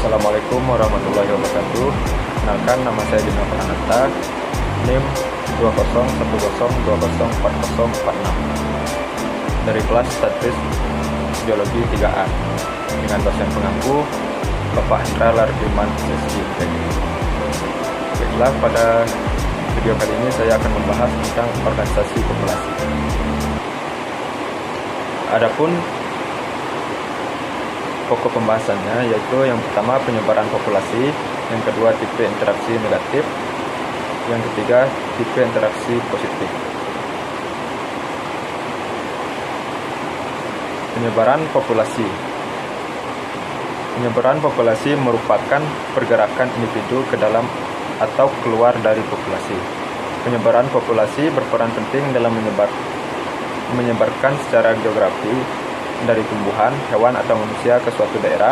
Assalamualaikum warahmatullahi wabarakatuh. Kenalkan, nama saya Dino Pranata, NIM 201020404046 dari kelas Statis Biologi 3A dengan dosen pengampu Bapak Hendra Lardiman SSIP. Baiklah, pada video kali ini saya akan membahas tentang organisasi populasi. Adapun pokok pembahasannya yaitu yang pertama penyebaran populasi, yang kedua tipe interaksi negatif, yang ketiga tipe interaksi positif. Penyebaran populasi. Penyebaran populasi merupakan pergerakan individu ke dalam atau keluar dari populasi. Penyebaran populasi berperan penting dalam menyebarkan secara geografi dari tumbuhan, hewan atau manusia ke suatu daerah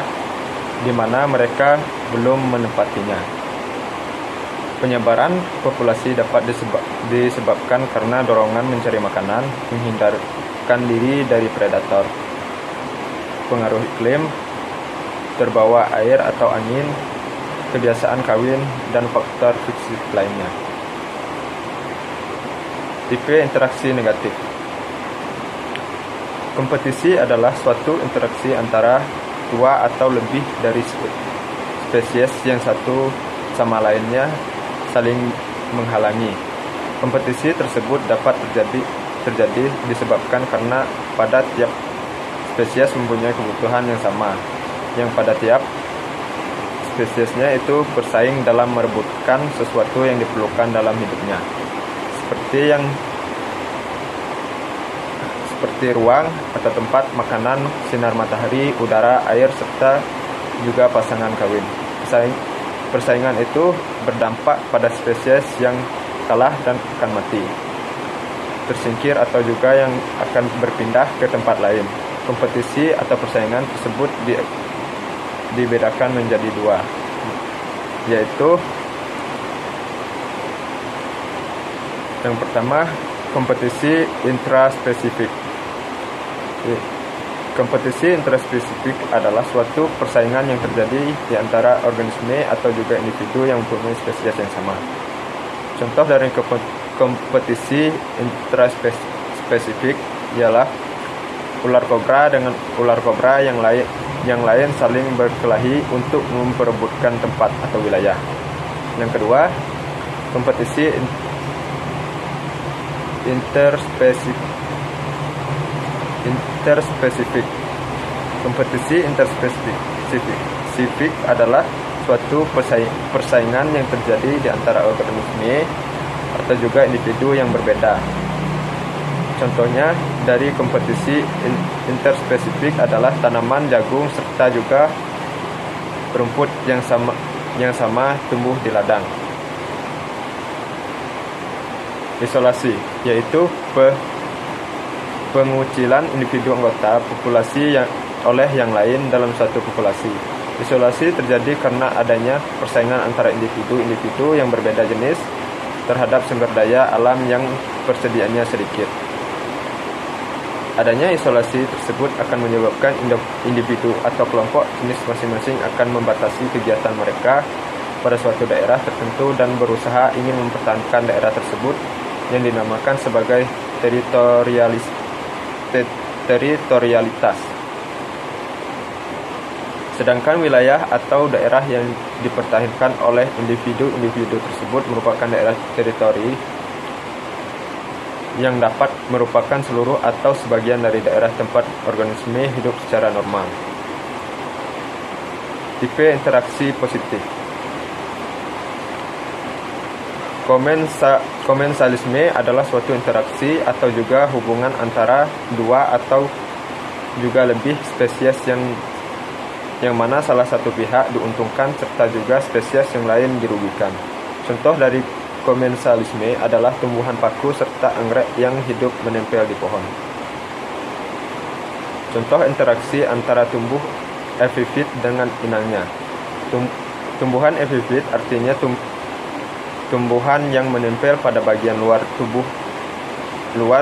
di mana mereka belum menempatinya. Penyebaran populasi dapat disebabkan karena dorongan mencari makanan, menghindarkan diri dari predator, pengaruh iklim, terbawa air atau angin, kebiasaan kawin, dan faktor fisik lainnya. Tipe interaksi negatif. Kompetisi adalah suatu interaksi antara dua atau lebih dari spesies yang satu sama lainnya saling menghalangi. Kompetisi tersebut dapat terjadi disebabkan karena pada tiap spesies mempunyai kebutuhan yang sama, yang pada tiap spesiesnya itu bersaing dalam merebutkan sesuatu yang diperlukan dalam hidupnya, seperti ruang atau tempat, makanan, sinar matahari, udara, air, serta juga pasangan kawin. Persaingan itu berdampak pada spesies yang kalah dan akan mati, tersingkir, atau juga yang akan berpindah ke tempat lain. Kompetisi atau persaingan tersebut dibedakan menjadi dua, yaitu yang pertama kompetisi intraspesifik. Kompetisi intraspesifik adalah suatu persaingan yang terjadi di antara organisme atau juga individu yang mempunyai spesies yang sama. Contoh dari kompetisi intraspesifik ialah ular kobra dengan ular kobra yang lain saling berkelahi untuk memperebutkan tempat atau wilayah. Yang kedua, kompetisi interspesifik. Kompetisi interspesifik adalah suatu persaingan yang terjadi di antara organisme atau juga individu yang berbeda. Contohnya dari kompetisi interspesifik adalah tanaman jagung serta juga rumput yang sama tumbuh di ladang. Isolasi, yaitu pengucilan individu anggota populasi oleh yang lain dalam suatu populasi. Isolasi terjadi karena adanya persaingan antara individu yang berbeda jenis terhadap sumber daya alam yang persediaannya sedikit. Adanya isolasi tersebut akan menyebabkan individu atau kelompok jenis masing-masing akan membatasi kegiatan mereka pada suatu daerah tertentu dan berusaha ingin mempertahankan daerah tersebut yang dinamakan sebagai teritorialitas. Sedangkan wilayah atau daerah yang dipertahankan oleh individu tersebut merupakan daerah teritori yang dapat merupakan seluruh atau sebagian dari daerah tempat organisme hidup secara normal. Tipe interaksi positif. Komensalisme adalah suatu interaksi atau juga hubungan antara dua atau juga lebih spesies yang mana salah satu pihak diuntungkan serta juga spesies yang lain dirugikan. Contoh dari komensalisme adalah tumbuhan paku serta anggrek yang hidup menempel di pohon. Contoh interaksi antara tumbuh epifit dengan inangnya. Tumbuhan epifit artinya tumbuhan yang menempel pada bagian luar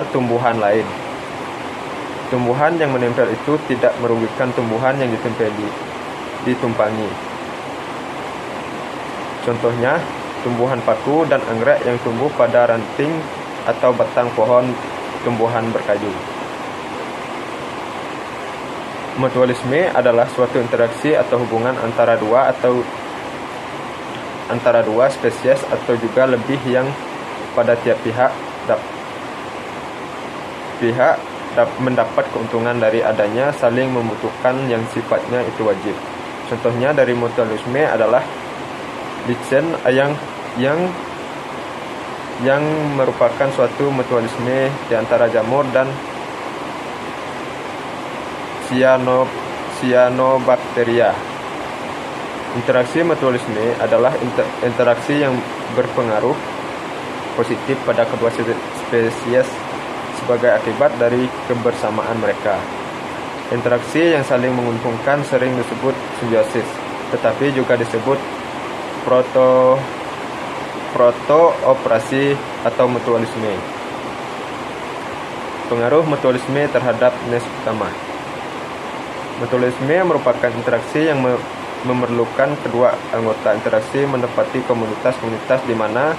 tumbuhan lain. Tumbuhan yang menempel itu tidak merugikan tumbuhan yang ditumpangi. Contohnya, tumbuhan paku dan anggrek yang tumbuh pada ranting atau batang pohon tumbuhan berkayu. Mutualisme adalah suatu interaksi atau hubungan antara dua spesies atau juga lebih yang pada tiap pihak mendapat keuntungan dari adanya saling membutuhkan yang sifatnya itu wajib. Contohnya dari mutualisme adalah lichen yang merupakan suatu mutualisme di antara jamur dan cyanobacteria. Interaksi mutualisme adalah interaksi yang berpengaruh positif pada kedua spesies sebagai akibat dari kebersamaan mereka. Interaksi yang saling menguntungkan sering disebut simbiosis, tetapi juga disebut protooperasi atau mutualisme. Pengaruh mutualisme terhadap nes utama. Mutualisme merupakan interaksi yang memerlukan kedua anggota interaksi menempati komunitas-komunitas di mana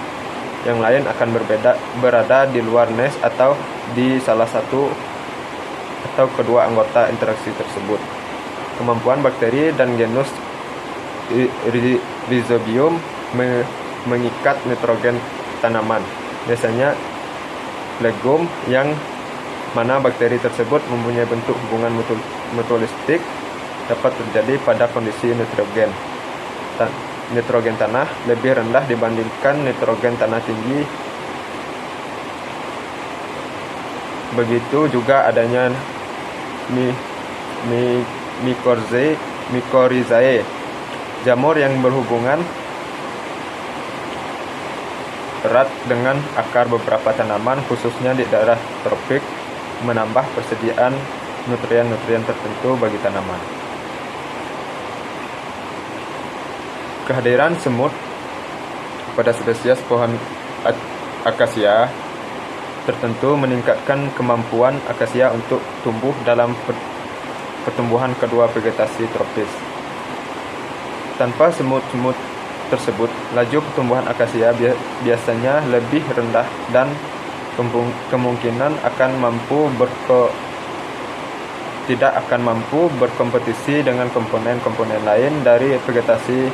yang lain akan berada di luar nes atau di salah satu atau kedua anggota interaksi tersebut. Kemampuan bakteri dan genus Rhizobium mengikat nitrogen tanaman, biasanya legum, yang mana bakteri tersebut mempunyai bentuk hubungan mutualistik dapat terjadi pada kondisi nitrogen tanah lebih rendah dibandingkan nitrogen tanah tinggi. Begitu juga adanya mycorrhizae, jamur yang berhubungan erat dengan akar beberapa tanaman, khususnya di daerah tropik, menambah persediaan nutrien-nutrien tertentu bagi tanaman. Kehadiran semut pada spesies pohon akasia tertentu meningkatkan kemampuan akasia untuk tumbuh dalam pertumbuhan kedua vegetasi tropis. Tanpa semut-semut tersebut, laju pertumbuhan akasia biasanya lebih rendah dan kemungkinan tidak akan mampu berkompetisi dengan komponen-komponen lain dari vegetasi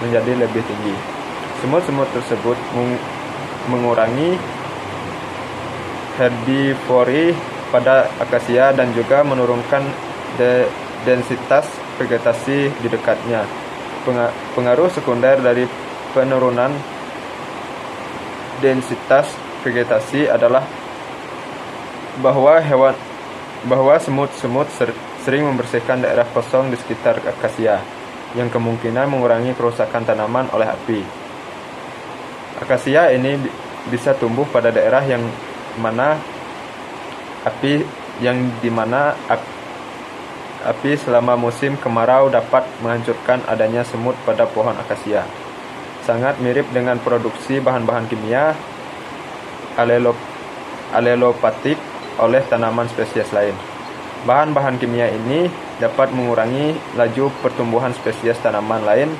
menjadi lebih tinggi. Semut-semut tersebut mengurangi herbivori pada akasia dan juga menurunkan densitas vegetasi di dekatnya. Pengaruh sekunder dari penurunan densitas vegetasi adalah bahwa semut-semut sering membersihkan daerah kosong di sekitar akasia, yang kemungkinan mengurangi kerusakan tanaman oleh api. Akasia ini bisa tumbuh pada daerah yang mana api selama musim kemarau dapat menghancurkan adanya semut pada pohon akasia. Sangat mirip dengan produksi bahan-bahan kimia alelopatik oleh tanaman spesies lain. Bahan-bahan kimia ini dapat mengurangi laju pertumbuhan spesies tanaman lain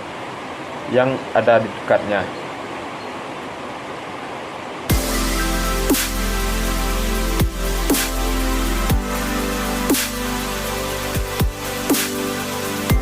yang ada di dekatnya.